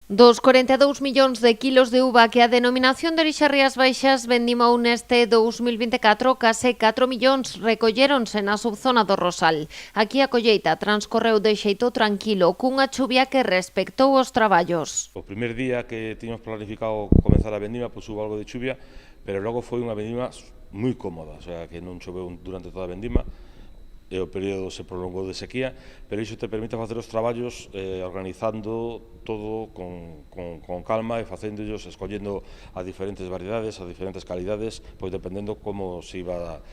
Dos 42 millóns de kilos de uva que a denominación de orixe Rías Baixas vendimou neste 2024, case 4 millóns recolléronse na subzona do Rosal. Aquí a colleita transcorreu de xeito tranquilo, cunha chuvia que respectou os traballos. O primer día que tiñamos planificado comenzar a vendima, pois hubo algo de chuvia, pero logo foi unha vendima moi cómoda, o sea, que non choveu durante toda a vendima, e o período se prolongou de sequía, pero iso te permite facer os traballos organizando todo con calma e facéndollos, escollendo a diferentes variedades, a diferentes calidades, pois dependendo como se iba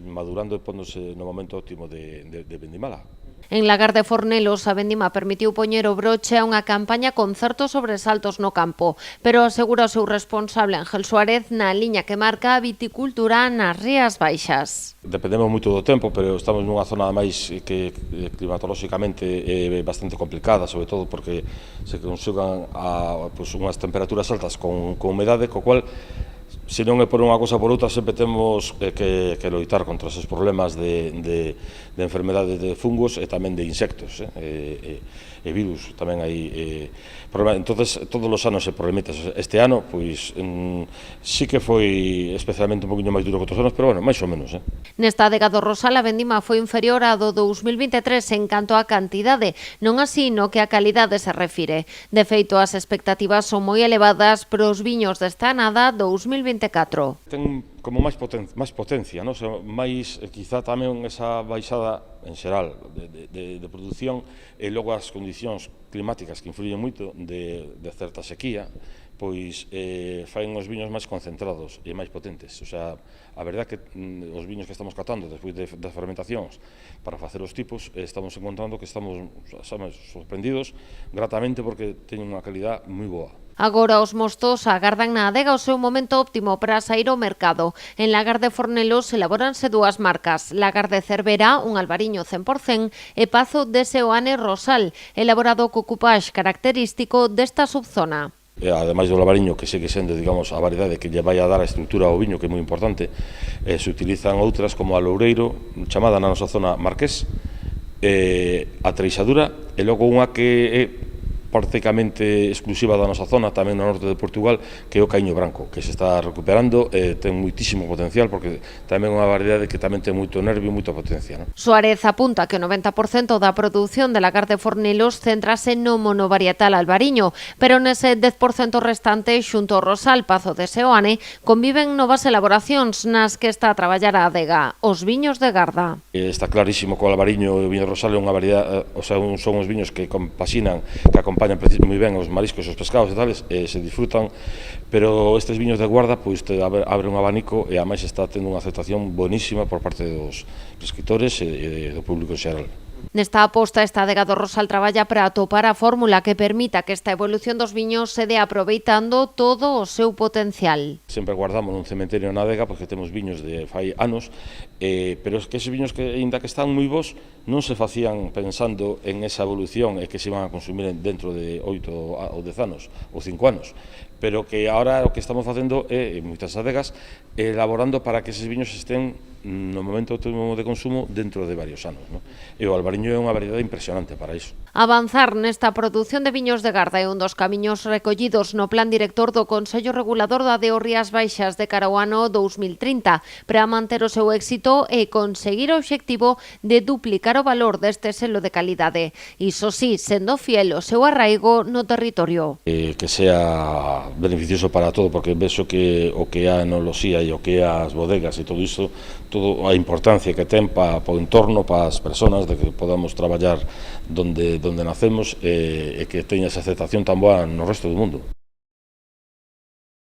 madurando e póndose no momento óptimo de vendimala. En Lagar de Fornelos, a vendima permitiu poñer o broche a unha campaña con certos sobresaltos no campo, pero asegura o seu responsable Ángel Suárez na liña que marca a viticultura nas Rías Baixas. Dependemos moito do tempo, pero estamos nunha zona máis que climatolóxicamente é bastante complicada, sobre todo porque se conxugan unhas temperaturas altas con humedade, co cual, se non é por unha cousa por outra, sempre temos que loitar contra esos problemas de enfermedades de fungos e tamén de insectos e virus, tamén hai problemas. Entonces, todos os anos se problemitas. Este ano, pois, sí que foi especialmente un poquinho máis duro que outros anos, pero bueno, máis ou menos. Nesta adega do Rosal, a vendima foi inferior á do 2023 en canto á cantidade, non así no que a calidade se refire. De feito, as expectativas son moi elevadas pros viños desta anada 2024. Ten como máis potencia, non? Máis, quizá tamén esa baixada en xeral de produción e logo as condicións climáticas que influyen moito de certa sequía, pois faen os viños máis concentrados e máis potentes. O sea, a verdade que os viños que estamos catando despois das fermentacións para facer os tipos, estamos encontrando que estamos sorprendidos gratamente porque teñen unha calidad moi boa. Agora os mostos agardan na adega o seu momento óptimo para sair ao mercado. En Lagar de Fornelos elabóranse dúas marcas, Lagar de Cervera, un albariño 100%, e Pazo de Seoane Rosal, elaborado co cupage característico desta subzona. Ademais do albariño, que segue sendo, digamos, a variedade que lle vai a dar a estrutura ao viño, que é moi importante, se utilizan outras como a Loureiro, chamada na nosa zona Marqués, a Treixadura, e logo unha que é prácticamente exclusiva da nosa zona, tamén no norte de Portugal, que é o Caíño Branco, que se está recuperando e ten moitísimo potencial, porque tamén é unha variedade que tamén ten moito nervio e moita potencia. Suárez apunta que o 90% da produción de Lagar de Fornelos centrase no monovarietal albariño, pero nese 10% restante, xunto ao Rosal, Pazo de Seoane, conviven novas elaboracións nas que está a traballar a adega, os viños de Garda. Está clarísimo que o albariño e o viño Rosal é unha variedade, o sea, son os viños que compasinan, que acompañan moi ben os mariscos e os pescados e tales, e se disfrutan, pero estes viños de guarda pois te abre un abanico e ademais está tendo unha aceptación bonísima por parte dos prescriptores e do público en xeral. Nesta aposta, esta adega do Rosal traballa para atopar a fórmula que permita que esta evolución dos viños se dé aproveitando todo o seu potencial. Sempre guardamos nun cementerio na adega porque temos viños de fai anos, pero que esos viños que, ainda que están moi bons, non se facían pensando en esa evolución e que se iban a consumir dentro de 8 ou 10 anos, ou 5 anos, pero que agora o que estamos facendo é, en moitas adegas, elaborando para que esos viños estén no momento óptimo de consumo dentro de varios anos. E o albariño é unha variedade impresionante para iso. Avanzar nesta produción de viños de Garda é un dos camiños recollidos no plan director do Consello Regulador da DO Rías Baixas de cara ao ano 2030 para manter o seu éxito e conseguir o obxectivo de duplicar o valor deste selo de calidade. Iso sí, sendo fiel o seu arraigo no territorio. Que sea beneficioso para todo, porque vexo que o que é a enoloxía e o que é as bodegas e todo iso, toda a importancia que ten para o entorno, para as persoas, de que podamos traballar donde nacemos e que teña esa aceptación tan boa no resto do mundo.